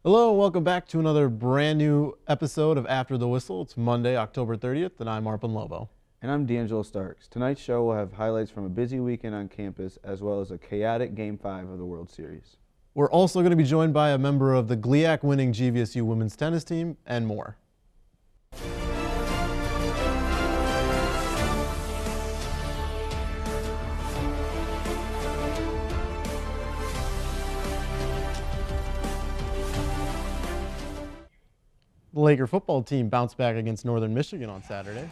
Hello and welcome back to another brand new episode of After the Whistle. It's Monday, October 30th, and I'm Arpin Lobo. And I'm D'Angelo Starks. Tonight's show will have highlights from a busy weekend on campus as well as a chaotic Game 5 of the World Series. We're also going to be joined by a member of the GLIAC winning GVSU women's tennis team and more. The Laker football team bounced back against Northern Michigan on Saturday.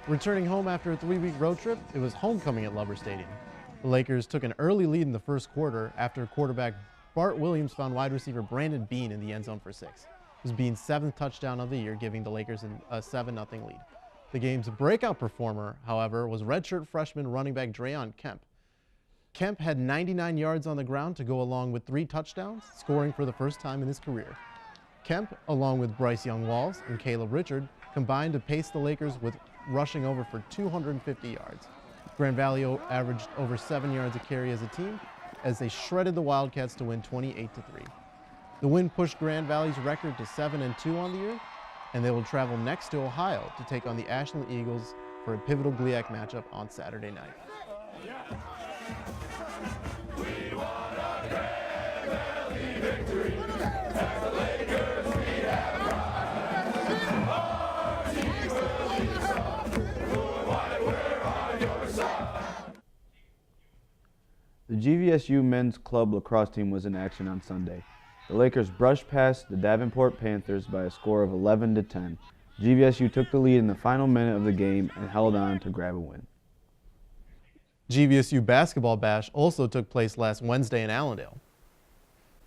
Returning home after a 3-week road trip, it was homecoming at Lover Stadium. The Lakers took an early lead in the first quarter after quarterback Bart Williams found wide receiver Brandon Bean in the end zone for 6. It was Bean's 7th touchdown of the year, giving the Lakers a 7-0 lead. The game's breakout performer, however, was redshirt freshman running back Dreon Kemp. Kemp had 99 yards on the ground to go along with 3 touchdowns, scoring for the first time in his career. Kemp, along with Bryce Young-Walls and Caleb Richard, combined to pace the Lakers with rushing over for 250 yards. Grand Valley averaged over 7 yards a carry as a team as they shredded the Wildcats to win 28-3. The win pushed Grand Valley's record to 7-2 on the year, and they will travel next to Ohio to take on the Ashland Eagles for a pivotal GLIAC matchup on Saturday night. We want a Grand Valley victory. The GVSU men's club lacrosse team was in action on Sunday. The Lakers brushed past the Davenport Panthers by a score of 11-10. GVSU took the lead in the final minute of the game and held on to grab a win. GVSU basketball bash also took place last Wednesday in Allendale.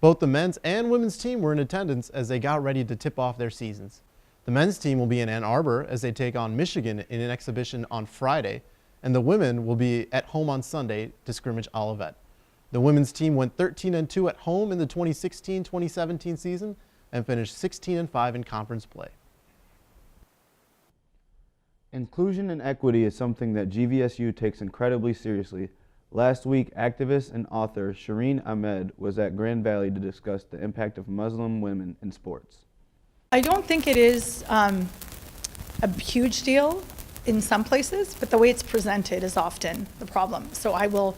Both the men's and women's team were in attendance as they got ready to tip off their seasons. The men's team will be in Ann Arbor as they take on Michigan in an exhibition on Friday, and the women will be at home on Sunday to scrimmage Olivet. The women's team went 13-2 at home in the 2016-2017 season and finished 16-5 in conference play. Inclusion and equity is something that GVSU takes incredibly seriously. Last week, activist and author Shireen Ahmed was at Grand Valley to discuss the impact of Muslim women in sports. I don't think it is a huge deal in some places, but the way it's presented is often the problem. So I will,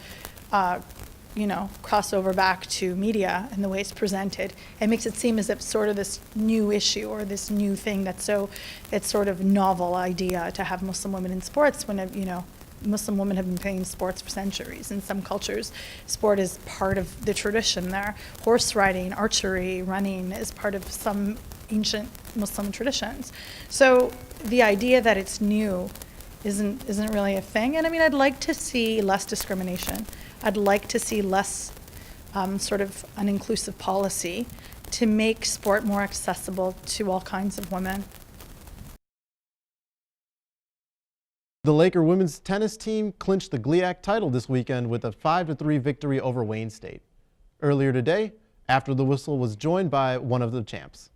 cross over back to media and the way it's presented. It makes it seem as if sort of this new issue or this new thing it's sort of novel idea to have Muslim women in sports when, Muslim women have been playing sports for centuries. In some cultures, sport is part of the tradition there. Horse riding, archery, running is part of some ancient Muslim traditions. So the idea that it's new isn't really a thing. And I mean, I'd like to see less discrimination. I'd like to see less sort of an inclusive policy to make sport more accessible to all kinds of women. The Laker women's tennis team clinched the GLIAC title this weekend with a 5-3 victory over Wayne State. Earlier today, After the Whistle was joined by one of the champs.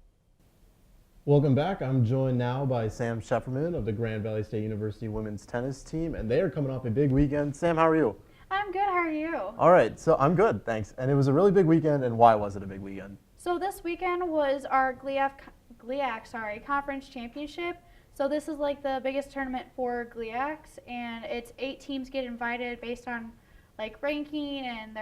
Welcome back. I'm joined now by Sam Shefferman of the Grand Valley State University women's tennis team, and they are coming off a big weekend. Sam, how are you? I'm good. How are you? All right, so I'm good, thanks. And it was a really big weekend, and why was it a big weekend? So this weekend was our GLIAC conference championship. So this is like the biggest tournament for GLIACs, and it's 8 teams get invited based on like ranking and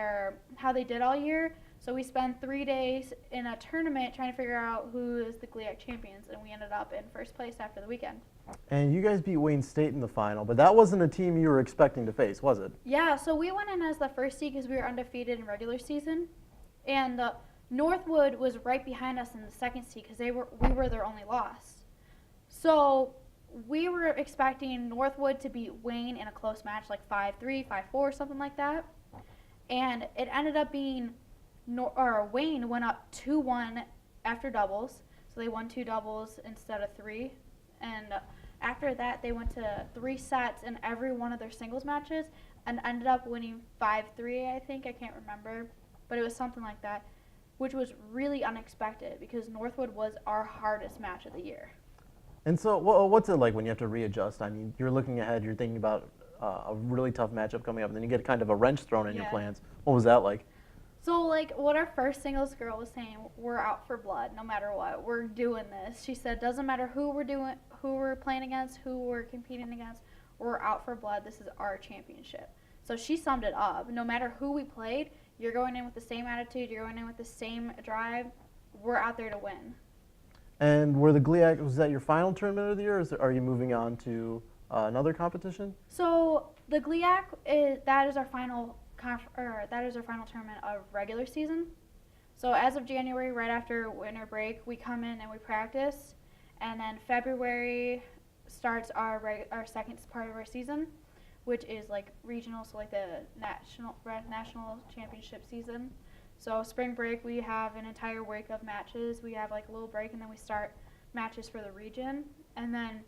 how they did all year. So we spent 3 days in a tournament trying to figure out who is the GLIAC champions, and we ended up in first place after the weekend. And you guys beat Wayne State in the final, but that wasn't a team you were expecting to face, was it? Yeah, so we went in as the first seed because we were undefeated in regular season, and Northwood was right behind us in the second seed because we were their only loss. So we were expecting Northwood to beat Wayne in a close match, like 5-3, 5-4, something like that, and it ended up being Wayne went up 2-1 after doubles, so they won 2 doubles instead of 3. And after that, they went to 3 sets in every one of their singles matches and ended up winning 5-3, I think. I can't remember, but it was something like that, which was really unexpected because Northwood was our hardest match of the year. And so what's it like when you have to readjust? I mean, you're looking ahead, you're thinking about a really tough matchup coming up, and then you get kind of a wrench thrown in your plans. What was that like? So, like, what our first singles girl was saying, we're out for blood no matter what. We're doing this. She said, doesn't matter who we're playing against, who we're competing against, we're out for blood. This is our championship. So she summed it up. No matter who we played, you're going in with the same attitude, you're going in with the same drive. We're out there to win. And were the GLIAC, was that your final tournament of the year, or are you moving on to another competition? So the GLIAC, that is our final tournament of regular season. So as of January, right after winter break, we come in and we practice, and then February starts our second part of our season, which is like regional, so like the national championship season. So spring break, we have an entire week of matches. We have like a little break, and then we start matches for the region. And then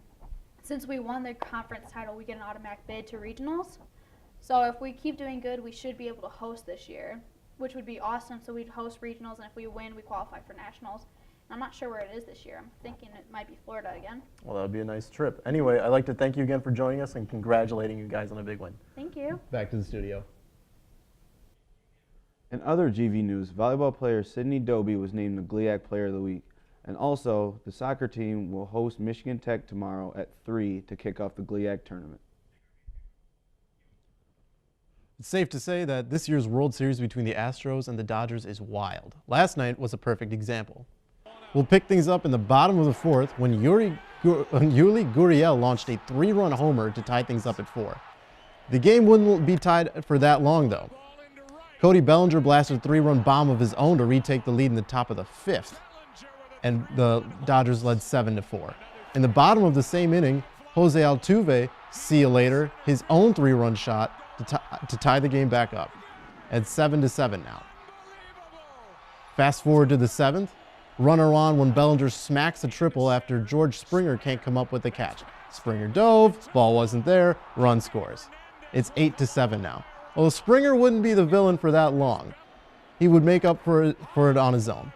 since we won the conference title, we get an automatic bid to regionals. So if we keep doing good, we should be able to host this year, which would be awesome. So we'd host regionals, and if we win, we qualify for nationals. I'm not sure where it is this year. I'm thinking it might be Florida again. Well, that would be a nice trip. Anyway, I'd like to thank you again for joining us and congratulating you guys on a big win. Thank you. Back to the studio. In other GV news, volleyball player Sydney Doby was named the GLIAC Player of the Week. And also, the soccer team will host Michigan Tech tomorrow at 3 to kick off the GLIAC tournament. It's safe to say that this year's World Series between the Astros and the Dodgers is wild. Last night was a perfect example. We'll pick things up in the bottom of the fourth when Yuli Gurriel launched a 3-run homer to tie things up at 4. The game wouldn't be tied for that long, though. Cody Bellinger blasted a 3-run bomb of his own to retake the lead in the top of the 5th, and the Dodgers led 7-4. In the bottom of the same inning, Jose Altuve, see you later, his own 3-run shot to tie the game back up at 7-7 now. Fast forward to the 7th. Runner on when Bellinger smacks a triple after George Springer can't come up with the catch. Springer dove, ball wasn't there, run scores. It's 8-7 now. Well, Springer wouldn't be the villain for that long. He would make up for it on his own.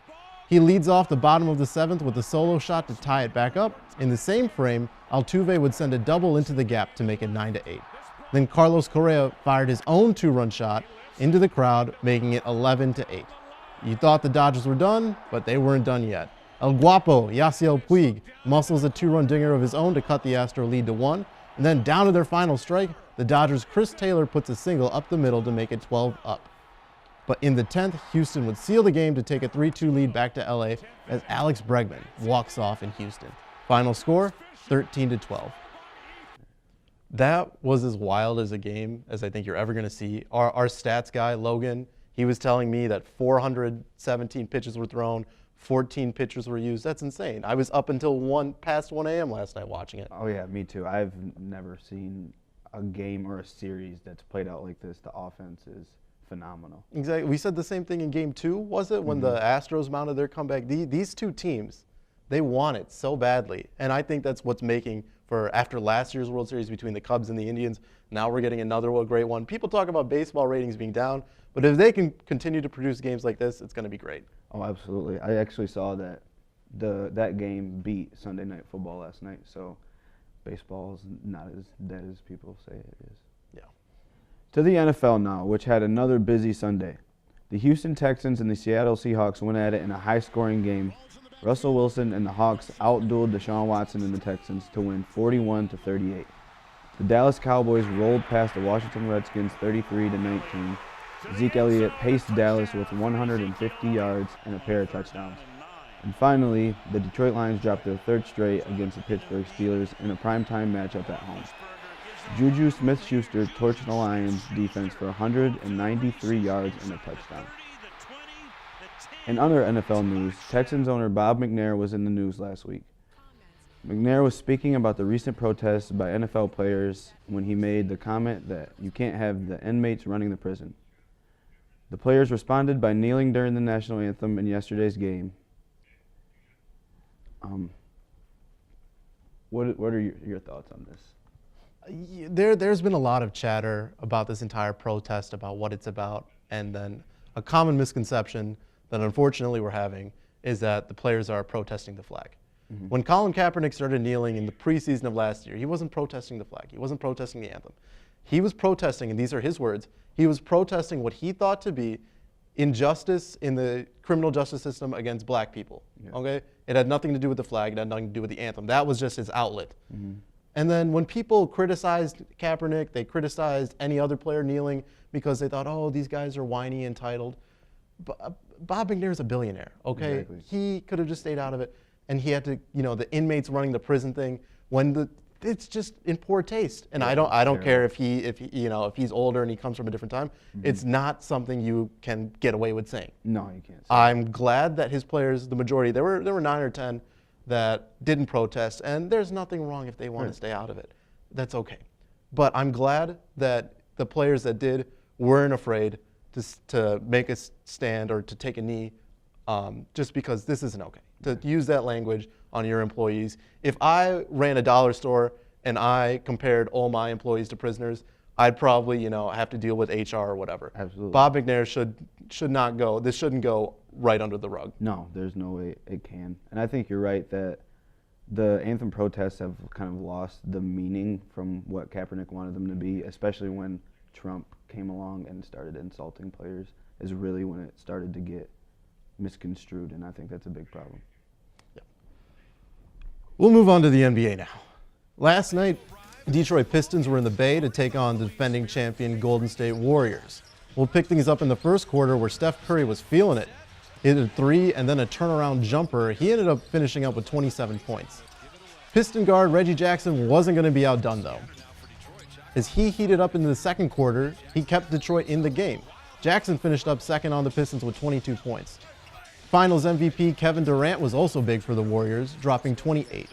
He leads off the bottom of the 7th with a solo shot to tie it back up. In the same frame, Altuve would send a double into the gap to make it 9-8. Then Carlos Correa fired his own 2-run shot into the crowd, making it 11-8. You thought the Dodgers were done, but they weren't done yet. El Guapo, Yasiel Puig, muscles a 2-run dinger of his own to cut the Astro lead to 1. And then down to their final strike, the Dodgers' Chris Taylor puts a single up the middle to make it 12 up. But in the 10th, Houston would seal the game to take a 3-2 lead back to LA as Alex Bregman walks off in Houston. Final score, 13-12. That was as wild as a game as I think you're ever going to see. Our stats guy, Logan, he was telling me that 417 pitches were thrown, 14 pitchers were used. That's insane. I was up until past 1 a.m. last night watching it. Oh yeah, me too. I've never seen a game or a series that's played out like this. The offense is phenomenal. Exactly. We said the same thing in Game 2, was it? When the Astros mounted their comeback. These two teams, they want it so badly. And I think that's what's making for after last year's World Series between the Cubs and the Indians, now we're getting another great one. People talk about baseball ratings being down, but if they can continue to produce games like this, it's going to be great. Oh, absolutely. I actually saw that that game beat Sunday Night Football last night, so baseball is not as dead as people say it is. Yeah. To the NFL now, which had another busy Sunday. The Houston Texans and the Seattle Seahawks went at it in a high-scoring game. Russell Wilson and the Hawks outdueled Deshaun Watson and the Texans to win 41-38. The Dallas Cowboys rolled past the Washington Redskins 33-19. Zeke Elliott paced Dallas with 150 yards and a pair of touchdowns. And finally, the Detroit Lions dropped their 3rd straight against the Pittsburgh Steelers in a primetime matchup at home. Juju Smith-Schuster torched the Lions defense for 193 yards and a touchdown. In other NFL news, Texans owner Bob McNair was in the news last week. McNair was speaking about the recent protests by NFL players when he made the comment that you can't have the inmates running the prison. The players responded by kneeling during the national anthem in yesterday's game. What are your thoughts on this? There's been a lot of chatter about this entire protest, about what it's about, and then a common misconception that unfortunately we're having is that the players are protesting the flag. When Colin Kaepernick started kneeling in the preseason of last year, he wasn't protesting the flag. He wasn't protesting the anthem. He was protesting, and these are his words, he was protesting what he thought to be injustice in the criminal justice system against black people. Yeah. Okay, it had nothing to do with the flag. It had nothing to do with the anthem. That was just his outlet. Mm-hmm. And then when people criticized Kaepernick, they criticized any other player kneeling because they thought, oh, these guys are whiny, entitled. Bob McNair's a billionaire, okay? Exactly. He could have just stayed out of it, and he had to, the inmates running the prison thing. It's just in poor taste, and Yeah, I don't care if he's older and he comes from a different time. Mm-hmm. It's not something you can get away with saying. No, you can't. I'm glad that his players, the majority, there were 9 or 10 that didn't protest, and there's nothing wrong if they want to stay out of it. That's okay. But I'm glad that the players that did weren't afraid to make a stand or to take a knee, just because this isn't okay. To use that language on your employees. If I ran a dollar store and I compared all my employees to prisoners, I'd probably, have to deal with HR or whatever. Absolutely. Bob McNair should not go. This shouldn't go right under the rug. No, there's no way it can. And I think you're right that the anthem protests have kind of lost the meaning from what Kaepernick wanted them to be, especially when Trump came along and started insulting players, is really when it started to get misconstrued, and I think that's a big problem. Yeah. We'll move on to the NBA now. Last night, Detroit Pistons were in the Bay to take on the defending champion Golden State Warriors. We'll pick things up in the first quarter where Steph Curry was feeling it. He hit a 3 and then a turnaround jumper. He ended up finishing up with 27 points. Piston guard Reggie Jackson wasn't going to be outdone, though. As he heated up into the second quarter, he kept Detroit in the game. Jackson finished up second on the Pistons with 22 points. Finals MVP Kevin Durant was also big for the Warriors, dropping 28.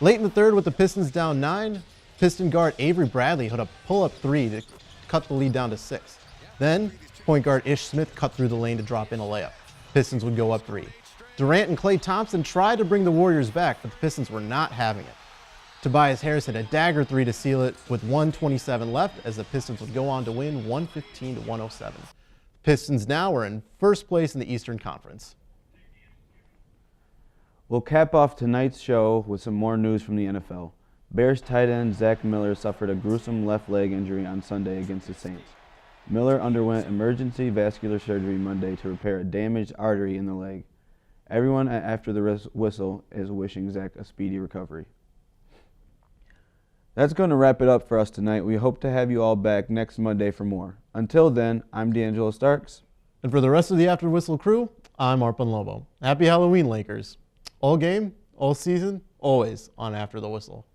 Late in the third with the Pistons down 9, Piston guard Avery Bradley hit a pull-up 3 to cut the lead down to 6. Then, point guard Ish Smith cut through the lane to drop in a layup. Pistons would go up 3. Durant and Klay Thompson tried to bring the Warriors back, but the Pistons were not having it. Tobias Harris hit a dagger 3 to seal it with 1:27 left as the Pistons would go on to win 115-107. The Pistons now are in first place in the Eastern Conference. We'll cap off tonight's show with some more news from the NFL. Bears tight end Zach Miller suffered a gruesome left leg injury on Sunday against the Saints. Miller underwent emergency vascular surgery Monday to repair a damaged artery in the leg. Everyone after the whistle is wishing Zach a speedy recovery. That's going to wrap it up for us tonight. We hope to have you all back next Monday for more. Until then, I'm D'Angelo Starks. And for the rest of the After Whistle crew, I'm Arpon Lobo. Happy Halloween, Lakers. All game, all season, always on After the Whistle.